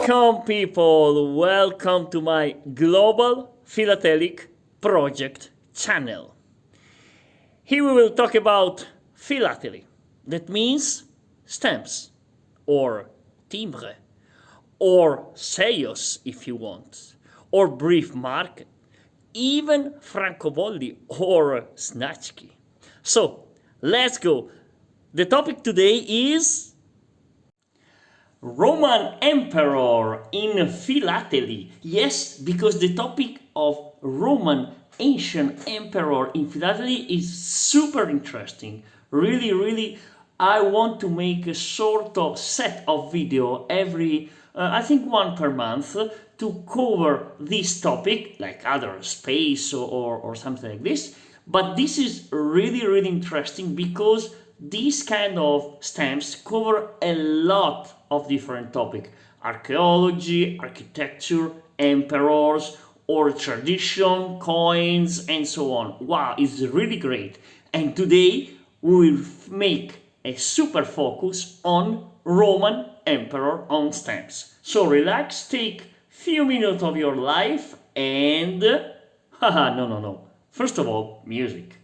Welcome, people. Welcome to my global Philatelic project channel. Here we will talk about philately. That means stamps, or timbre, or seios if you want, or brief market, even francobolli or snatchki. So let's go. The topic today is Roman Emperor in Philately. Yes, because the topic of Roman ancient emperor in Philately is super interesting. Really, I want to make a sort of set of video every, I think one per month, to cover this topic, like other space or something like this. But this is really interesting because these kind of stamps cover a lot of different topics: archaeology, architecture, emperors, or tradition, coins, and so on. Wow, it's really great. And today we will make a super focus on Roman emperor on stamps. So relax, take few minutes of your life and haha, no. First of all, music.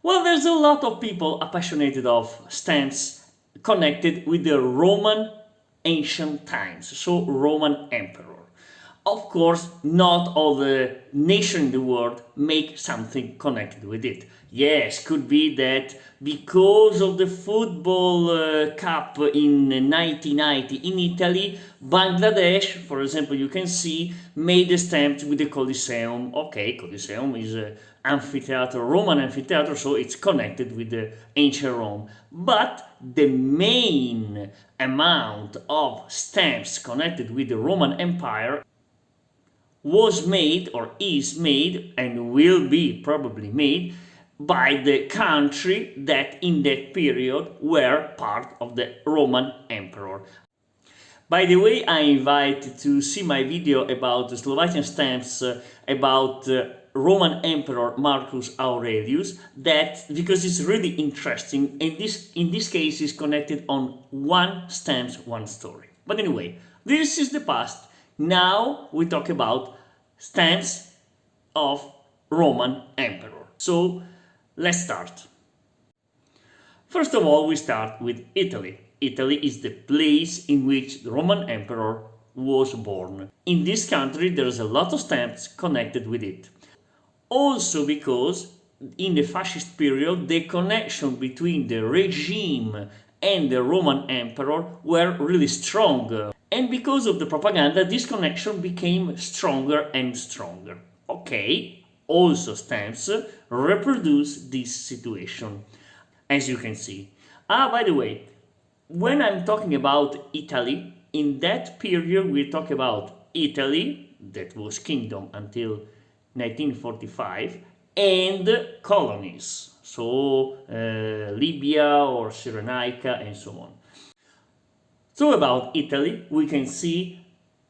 Well, there's a lot of people passionate of stamps connected with the Roman ancient times, so Roman emperor. Of course, not all the nations in the world make something connected with it. Yes, could be that because of the football cup in 1990 in Italy, Bangladesh, for example, you can see, made a stamp with the Colosseum. Okay, Colosseum is a amphitheater, Roman amphitheater, so it's connected with the ancient Rome. But the main amount of stamps connected with the Roman Empire was made, or is made, and will be probably made by the country that in that period were part of the Roman Emperor. By the way, I invite to see my video about the Slovakian stamps about Roman Emperor Marcus Aurelius, that because it's really interesting, and this in this case is connected on one stamps, one story. But anyway, this is the past. Now we talk about stamps of Roman Emperor. So let's start. First of all, we start with Italy. Italy is the place in which the Roman Emperor was born. In this country, there's a lot of stamps connected with it. Also because in the fascist period, the connection between the regime and the Roman Emperor were really strong. And because of the propaganda, this connection became stronger and stronger. Okay, also stamps reproduce this situation, as you can see. By the way, when I'm talking about Italy, in that period we talk about Italy, that was kingdom until 1945, and colonies, so Libya or Cyrenaica and so on. So about Italy, we can see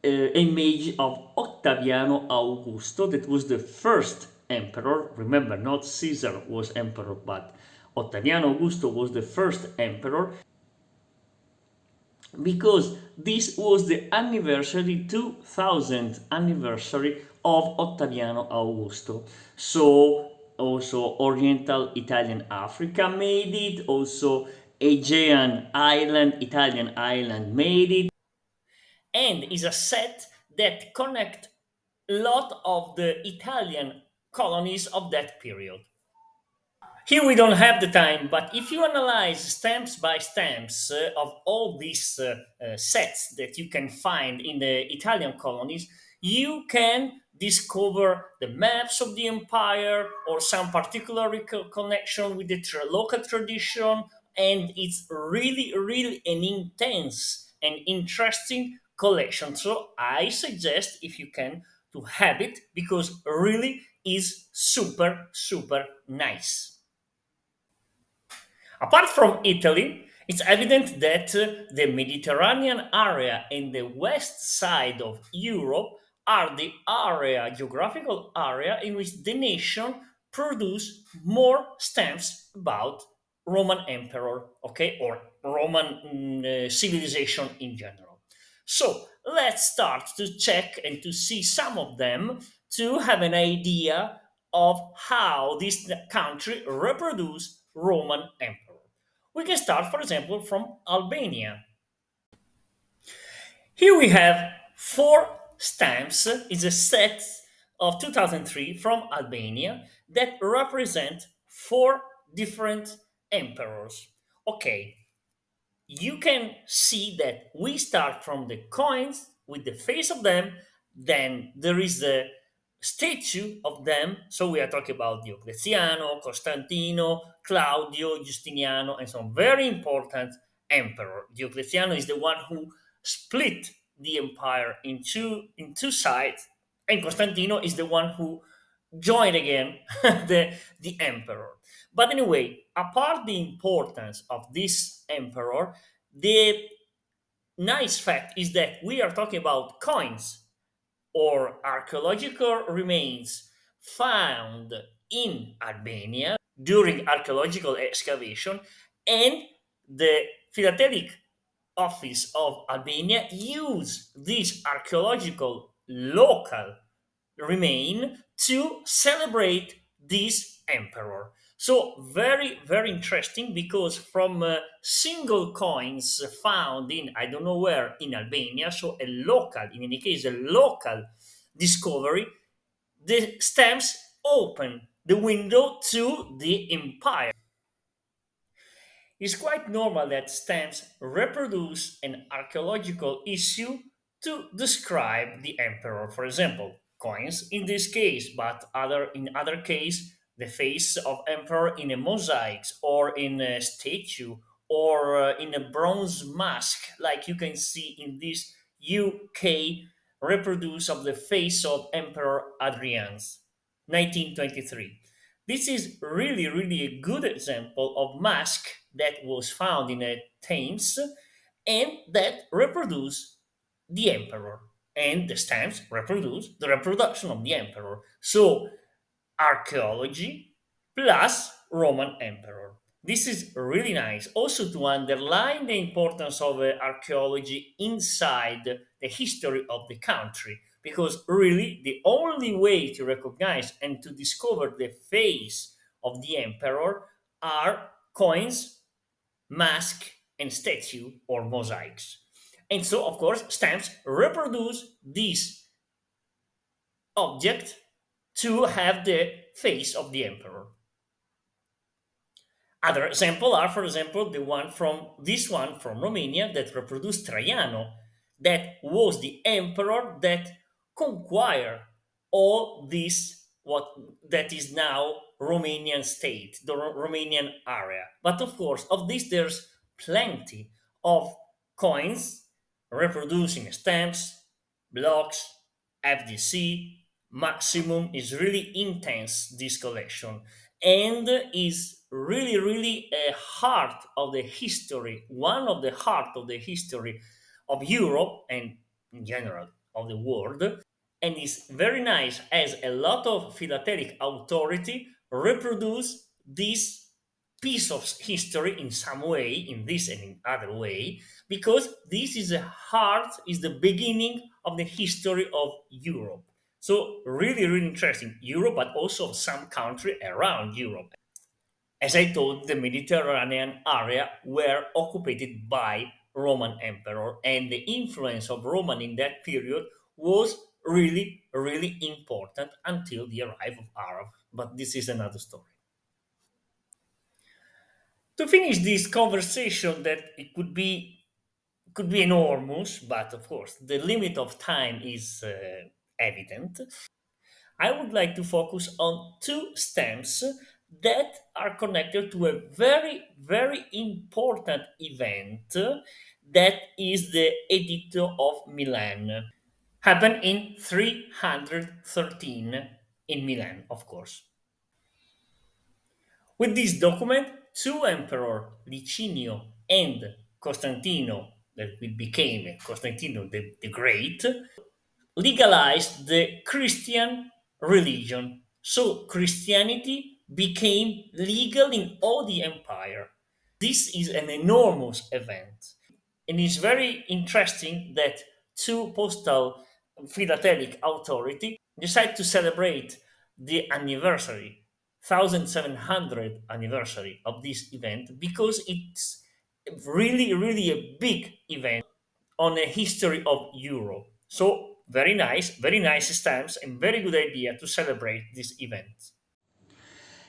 an image of Ottaviano Augusto, that was the first emperor. Remember, not Caesar was emperor, but Ottaviano Augusto was the first emperor, because this was the anniversary, 2000th anniversary of Ottaviano Augusto. So also Oriental Italian Africa made it, also Aegean island, Italian island made it, and is a set that connect a lot of the Italian colonies of that period. Here we don't have the time, but if you analyze stamps by stamps of all these sets that you can find in the Italian colonies, you can discover the maps of the empire or some particular connection with the local tradition and it's really, really an intense and interesting collection. So I suggest, if you can, to have it because really is super, super nice. Apart from Italy, it's evident that the Mediterranean area and the west side of Europe are the geographical area in which the nation produce more stamps about Roman emperor, okay, or Roman civilization in general. So let's start to check and to see some of them to have an idea of how this country reproduce Roman emperor. We can start, for example, from Albania. Here we have four stamps. It's a set of 2003 from Albania that represent four different emperors. Okay, you can see that we start from the coins with the face of them, then there is the statue of them. So we are talking about Diocletiano, Costantino, Claudio, Justiniano, and so on. Very important emperor. Diocletiano is the one who split the empire in two sides, and Costantino is the one who joined again the emperor. But anyway, apart the importance of this emperor, the nice fact is that we are talking about coins or archaeological remains found in Albania during archaeological excavation, and the Philatelic office of Albania use this archaeological local remain to celebrate this emperor. So very, very interesting because from single coins found in I don't know where in Albania, so a local, in any case, a local discovery, the stamps open the window to the empire. It's quite normal that stamps reproduce an archaeological issue to describe the emperor. For example, coins in this case, but other in other case, the face of emperor in a mosaics or in a statue or in a bronze mask, like you can see in this UK reproduce of the face of Emperor Adrian's 1923. This is really, really a good example of mask that was found in a Thames and that reproduce the emperor. And the stamps reproduce the reproduction of the emperor. So archaeology plus Roman emperor. This is really nice. Also, to underline the importance of archaeology inside the history of the country, because really the only way to recognize and to discover the face of the emperor are coins, mask, and statue or mosaics. And so, of course, stamps reproduce this object to have the face of the emperor. Other examples are, for example, the one from this one from Romania that reproduced Traiano, that was the emperor that conquered all this what that is now Romanian state, the Romanian area. But of course, of this there's plenty of coins reproducing stamps, blocks, FDC, Maximum is really intense this collection and is really really a heart of the history, one of the heart of the history of Europe and in general of the world, and is very nice as a lot of philatelic authority reproduce this piece of history in some way, in this and in other way, because this is a heart, is the beginning of the history of Europe. So really, really interesting Europe, but also some country around Europe. As I told, the Mediterranean area were occupied by Roman emperor, and the influence of Roman in that period was really, really important until the arrival of Arab. But this is another story. To finish this conversation, that it could be enormous, but of course the limit of time is evident. I would like to focus on two stamps that are connected to a very, very important event that is the Edict of Milan. Happened in 313 in Milan, of course. With this document, two emperors, Licinio and Constantino, that will became Constantino the Great, legalized the Christian religion. So Christianity became legal in all the empire. This is an enormous event. And it's very interesting that two postal philatelic authority decide to celebrate the anniversary, 1700 anniversary of this event because it's really, really a big event on a history of Europe. So very nice stamps, and very good idea to celebrate this event.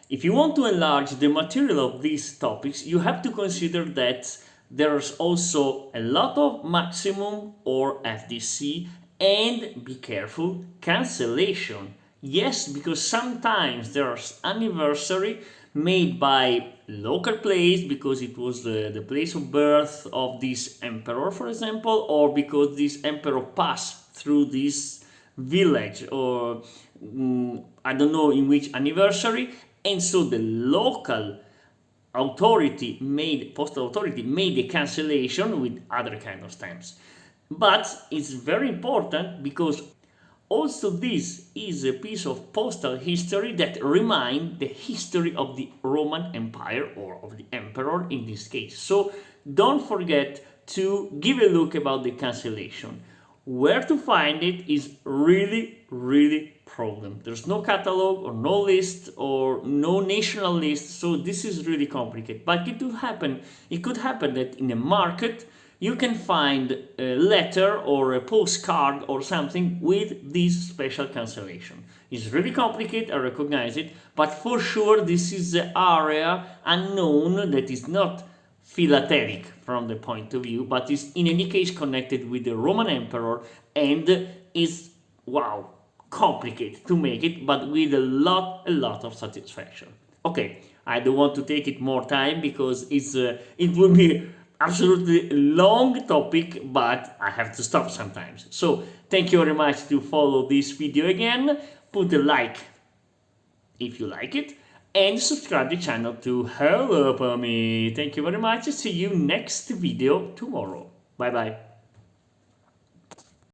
If you want to enlarge the material of these topics, you have to consider that there's also a lot of maximum or FDC, and be careful, cancellation. Yes, because sometimes there's anniversary made by local place because it was the place of birth of this emperor, for example, or because this emperor passed through this village, or I don't know in which anniversary, and so the local authority made postal authority made a cancellation with other kind of stamps. But it's very important because also this is a piece of postal history that remind the history of the Roman Empire, or of the emperor in this case. So don't forget to give a look about the cancellation. Where to find it is really, really problem. There's no catalog or no list or no national list, so this is really complicated. But it could happen. It could happen that in a market you can find a letter or a postcard or something with this special cancellation. It's really complicated, I recognize it, but for sure this is the area unknown that is not philatelic from the point of view, but is in any case connected with the Roman emperor, and is, wow, complicated to make it, but with a lot of satisfaction. Okay, I don't want to take it more time because it will be absolutely long topic, but I have to stop sometimes. So thank you very much to follow this video again. Put a like if you like it, and subscribe the channel to help me. Thank you very much. See you next video tomorrow. Bye bye.